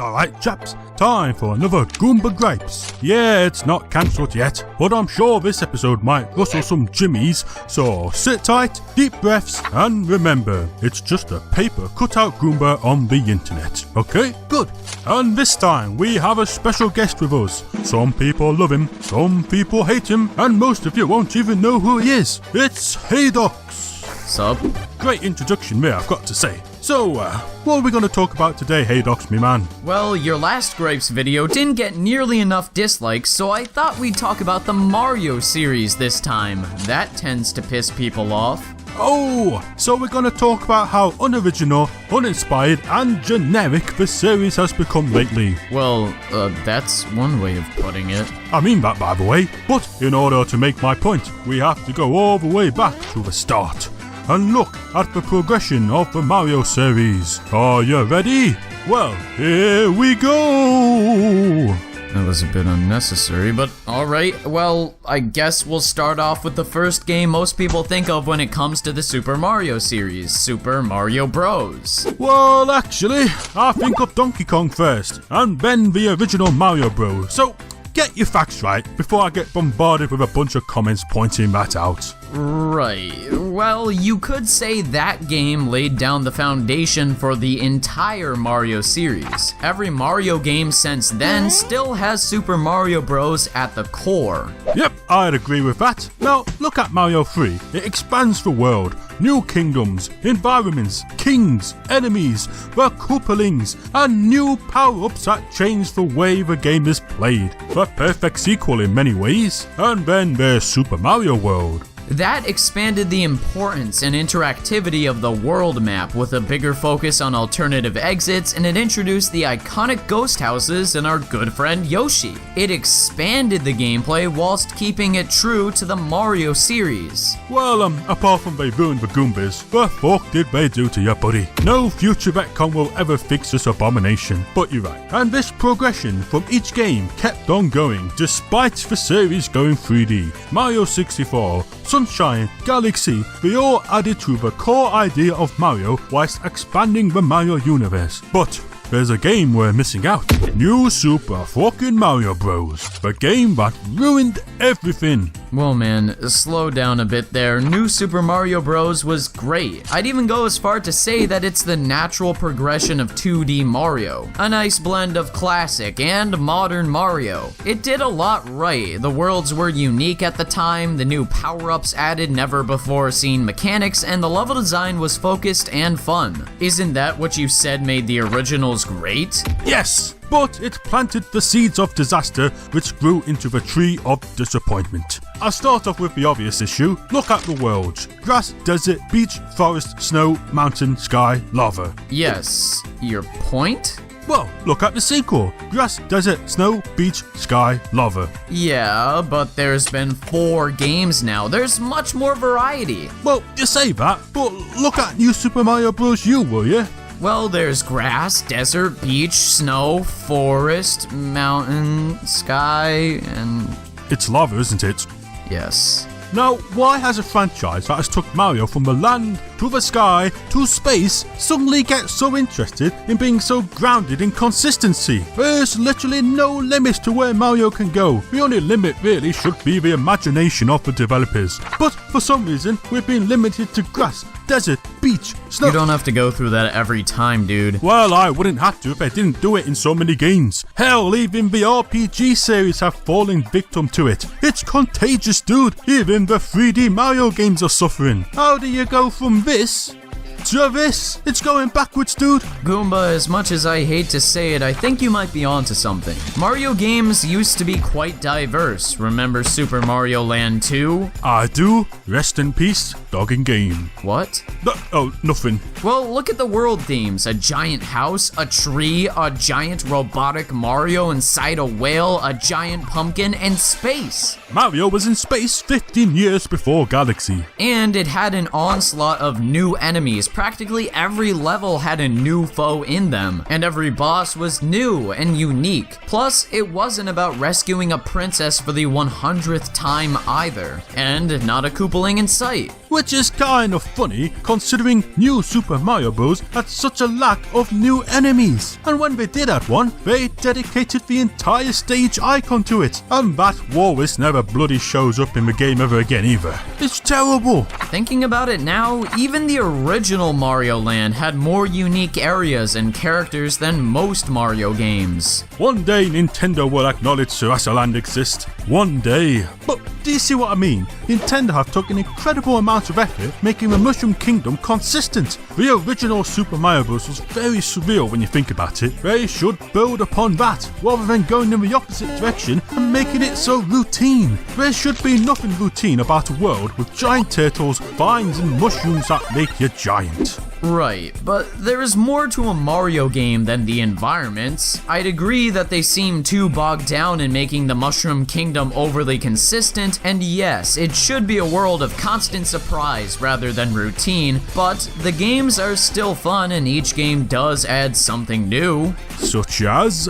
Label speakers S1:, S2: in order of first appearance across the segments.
S1: Alright chaps, time for another Goomba Gripes. Yeah, it's not cancelled yet, but I'm sure this episode might rustle some jimmies, so sit tight, deep breaths, and remember, it's just a paper cutout Goomba on the internet. Okay, good. And this time, we have a special guest with us. Some people love him, some people hate him, and most of you won't even know who he is. It's ft.Haedox.
S2: Sup?
S1: Great introduction there, I've got to say. So, what are we going to talk about today, ft.Haedox, me man?
S2: Well, your last Gripes video didn't get nearly enough dislikes, so I thought we'd talk about the Mario series this time. That tends to piss people off.
S1: Oh, so we're going to talk about how unoriginal, uninspired, and generic the series has become lately.
S2: Well, that's one way of putting it.
S1: I mean that, by the way, but in order to make my point, we have to go all the way back to the start and look at the progression of the Mario series. Are you ready? Well, here we go!
S2: That was a bit unnecessary, but alright. Well, I guess we'll start off with the first game most people think of when it comes to the Super Mario series, Super Mario Bros.
S1: Well, actually, I think of Donkey Kong first, and then the original Mario Bros. So, get your facts right before I get bombarded with a bunch of comments pointing that out.
S2: Right. Well, you could say that game laid down the foundation for the entire Mario series. Every Mario game since then still has Super Mario Bros. At the core.
S1: Yep, I'd agree with that. Now, look at Mario 3. It expands the world. New kingdoms, environments, kings, enemies, the Koopalings, and new power-ups that change the way the game is played. The perfect sequel in many ways. And then there's Super Mario World.
S2: That expanded the importance and interactivity of the world map with a bigger focus on alternative exits, and it introduced the iconic ghost houses and our good friend Yoshi. It expanded the gameplay whilst keeping it true to the Mario series.
S1: Well, apart from they ruined the Goombas, the fuck did they do to you, buddy? No future retcon will ever fix this abomination, but you're right. And this progression from each game kept on going, despite the series going 3D. Mario 64, Sunshine, Galaxy, they all added to the core idea of Mario whilst expanding the Mario universe. But there's a game we're missing out. New Super fucking Mario Bros. The game that ruined everything.
S2: Well man, slow down a bit there. New Super Mario Bros. Was great. I'd even go as far to say that it's the natural progression of 2D Mario. A nice blend of classic and modern Mario. It did a lot right. The worlds were unique at the time, the new power-ups added never before seen mechanics, and the level design was focused and fun. Isn't that what you said made the originals great?
S1: Yes! But it planted the seeds of disaster which grew into the tree of disappointment. I'll start off with the obvious issue. Look at the worlds. Grass, desert, beach, forest, snow, mountain, sky, lava.
S2: Yes. Your point?
S1: Well, look at the sequel. Grass, desert, snow, beach, sky, lava.
S2: Yeah, but there's been 4 games now. There's much more variety.
S1: Well, you say that, but look at New Super Mario Bros. U, will you?
S2: Well, there's grass, desert, beach, snow, forest, mountain, sky, and...
S1: It's lava, isn't it?
S2: Yes.
S1: Now, why has a franchise that has took Mario from the land, to the sky, to space, suddenly get so interested in being so grounded in consistency? There's literally no limit to where Mario can go. The only limit really should be the imagination of the developers. But for some reason, we've been limited to grass, desert, beach, snow.
S2: You don't have to go through that every time, dude.
S1: Well, I wouldn't have to if I didn't do it in so many games. Hell, even the RPG series have fallen victim to it. It's contagious, dude. Even the 3D Mario games are suffering. How do you go from this to this? It's going backwards, dude.
S2: Goomba, as much as I hate to say it, I think you might be onto something. Mario games used to be quite diverse. Remember Super Mario Land 2?
S1: I do. Rest in peace, dog in game.
S2: What?
S1: Oh, nothing.
S2: Well, look at the world themes. A giant house, a tree, a giant robotic Mario inside a whale, a giant pumpkin, and space.
S1: Mario was in space 15 years before Galaxy.
S2: And it had an onslaught of new enemies. Practically every level had a new foe in them, and every boss was new and unique. Plus, it wasn't about rescuing a princess for the 100th time either, and not a Koopaling in sight.
S1: which is kind of funny considering New Super Mario Bros. Had such a lack of new enemies. And when they did add one, they dedicated the entire stage icon to it, and that walrus never bloody shows up in the game ever again either. It's terrible.
S2: Thinking about it now, even the original Mario Land had more unique areas and characters than most Mario games.
S1: One day Nintendo will acknowledge Sarasa Land exists. One day. But do you see what I mean? Nintendo have taken an incredible amount of effort making the Mushroom Kingdom consistent. The original Super Mario Bros. Was very surreal when you think about it. They should build upon that, rather than going in the opposite direction and making it so routine. There should be nothing routine about a world with giant turtles, vines and mushrooms that make you giant.
S2: Right, but there is more to a Mario game than the environments. I'd agree that they seem too bogged down in making the Mushroom Kingdom overly consistent, and yes, it should be a world of constant surprise rather than routine, but the games are still fun and each game does add something new.
S1: Such as?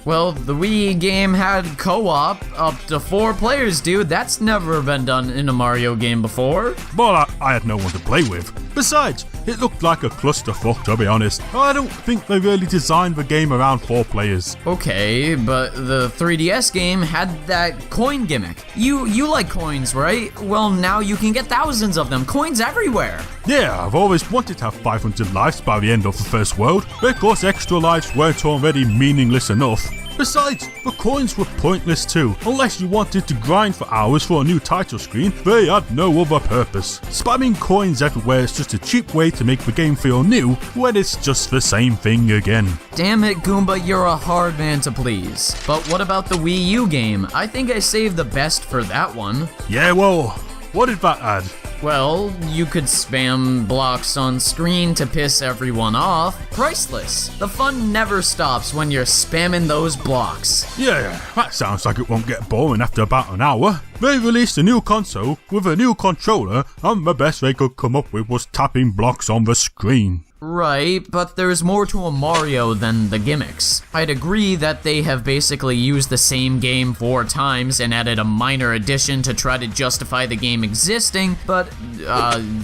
S2: Well, the Wii game had co-op up to 4 players, dude. That's never been done in a Mario game before.
S1: Well, I had no one to play with. Besides, it looked like a clusterfuck, to be honest. I don't think they really designed the game around 4 players.
S2: Okay, but the 3DS game had that coin gimmick. You like coins, right? Well, now you can get thousands of them. Coins everywhere.
S1: Yeah, I've always wanted to have 500 lives by the end of the first world, because extra lives weren't already meaningless enough. Besides, the coins were pointless too. Unless you wanted to grind for hours for a new title screen, they had no other purpose. Spamming coins everywhere is just a cheap way to make the game feel new when it's just the same thing again.
S2: Damn it, Goomba, you're a hard man to please. But what about the Wii U game? I think I saved the best for that one.
S1: Yeah, well, what did that add?
S2: Well, you could spam blocks on screen to piss everyone off. Priceless. The fun never stops when you're spamming those blocks.
S1: Yeah, that sounds like it won't get boring after about an hour. They released a new console with a new controller, and the best they could come up with was tapping blocks on the screen.
S2: Right, but there's more to a Mario than the gimmicks. I'd agree that they have basically used the same game 4 times and added a minor addition to try to justify the game existing, but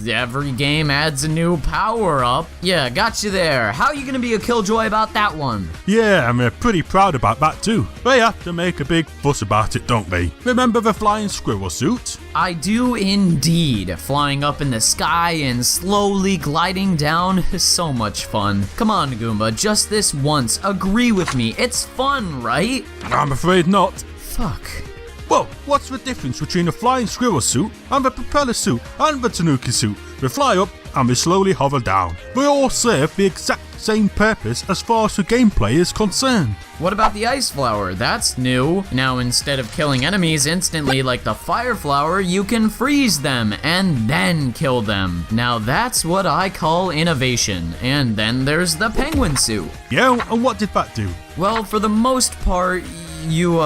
S2: every game adds a new power-up. Yeah, got you there. How are you gonna be a killjoy about that one?
S1: Yeah, I'm pretty proud about that too. They have to make a big fuss about it, don't they? Remember the flying squirrel suit?
S2: I do indeed. Flying up in the sky and slowly gliding down is so much fun. Come on, Goomba, just this once. Agree with me. It's fun, right?
S1: I'm afraid not.
S2: Fuck.
S1: Well, what's the difference between the flying squirrel suit and the propeller suit and the tanuki suit? They fly up and they slowly hover down. They all serve the exact same purpose as far as the gameplay is concerned.
S2: What about the ice flower? That's new. Now instead of killing enemies instantly like the fire flower, you can freeze them and then kill them. Now that's what I call innovation. And then there's the penguin suit.
S1: Yeah, and what did that do?
S2: Well, for the most part, you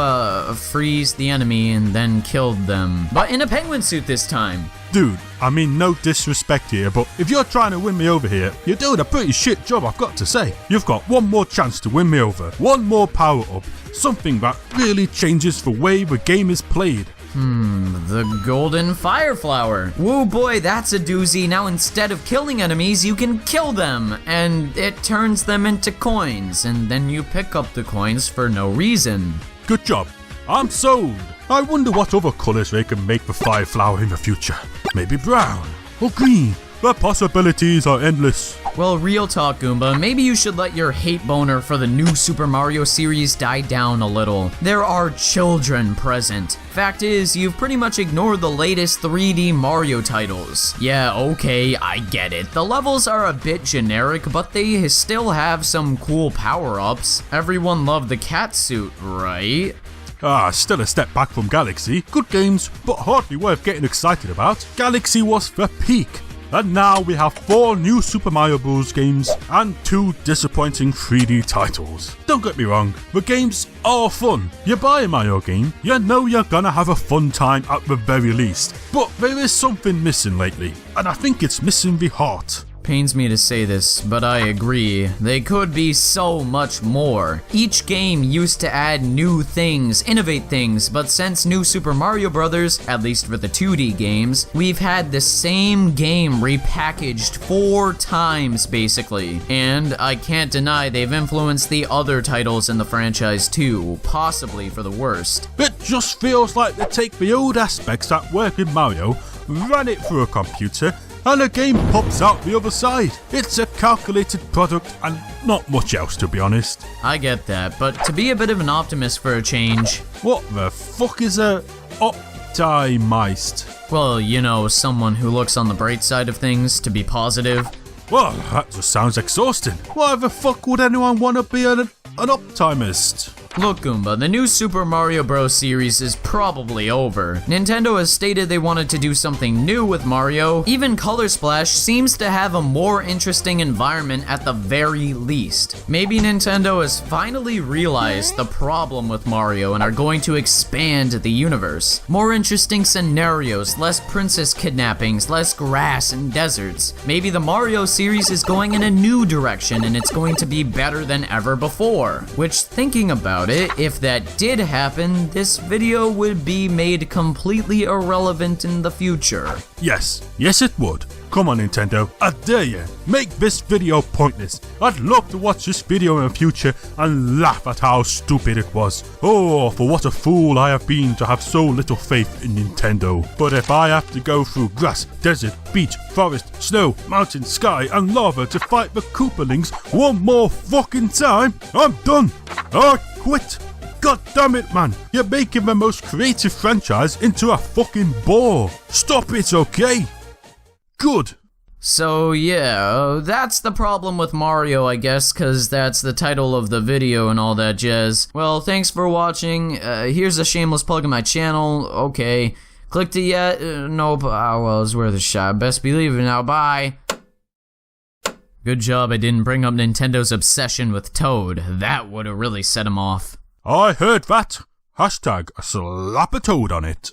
S2: freeze the enemy and then killed them. But in a penguin suit this time.
S1: Dude, I mean no disrespect here, but if you're trying to win me over here, you're doing a pretty shit job, I've got to say. You've got one more chance to win me over, one more power up, something that really changes the way the game is played.
S2: The golden fire flower. Woo boy, that's a doozy. Now instead of killing enemies, you can kill them, and it turns them into coins, and then you pick up the coins for no reason.
S1: Good job. I'm sold. I wonder what other colours they can make the fire flower in the future. Maybe brown or green. The possibilities are endless.
S2: Well, real talk, Goomba, maybe you should let your hate boner for the new Super Mario series die down a little. There are children present. Fact is, you've pretty much ignored the latest 3D Mario titles. Yeah, okay, I get it. The levels are a bit generic, but they still have some cool power-ups. Everyone loved the cat suit, right?
S1: Still a step back from Galaxy. Good games, but hardly worth getting excited about. Galaxy was the peak. And now we have 4 new Super Mario Bros. Games and 2 disappointing 3D titles. Don't get me wrong, the games are fun. You buy a Mario game, you know you're gonna have a fun time at the very least. But there is something missing lately, and I think it's missing the heart.
S2: pains me to say this, but I agree. They could be so much more. Each game used to add new things, innovate things, but since New Super Mario Bros., at least for the 2D games, we've had the same game repackaged 4 times basically. And I can't deny they've influenced the other titles in the franchise too, possibly for the worst.
S1: It just feels like they take the old aspects that work in Mario, run it through a computer, and a game pops out the other side. It's a calculated product and not much else, to be honest.
S2: I get that, but to be a bit of an optimist for a change...
S1: What the fuck is a optimist?
S2: Well, you know, someone who looks on the bright side of things, to be positive.
S1: Well, that just sounds exhausting. Why the fuck would anyone want to be an optimist?
S2: Look, Goomba, the new Super Mario Bros. Series is probably over. Nintendo has stated they wanted to do something new with Mario. Even Color Splash seems to have a more interesting environment at the very least. Maybe Nintendo has finally realized the problem with Mario and are going to expand the universe. More interesting scenarios, less princess kidnappings, less grass and deserts. Maybe the Mario series is going in a new direction and it's going to be better than ever before. Which, thinking about it, if that did happen, this video would be made completely irrelevant in the future.
S1: Yes it would. Come on Nintendo, I dare you, make this video pointless. I'd love to watch this video in the future and laugh at how stupid it was. Oh, for what a fool I have been to have so little faith in Nintendo. But if I have to go through grass, desert, beach, forest, snow, mountain, sky and lava to fight the Koopalings one more fucking time, I'm done. I quit. God damn it, man. You're making the most creative franchise into a fucking bore. Stop it, okay? Good.
S2: So yeah, that's the problem with Mario, I guess, cause that's the title of the video and all that jazz. Well, thanks for watching. Here's a shameless plug of my channel. Okay. Clicked it yet? Nope. Oh, well, it's worth a shot. Best believe it now. Bye. Good job I didn't bring up Nintendo's obsession with Toad. That would've really set him off.
S1: I heard that. Hashtag slap a toad on it.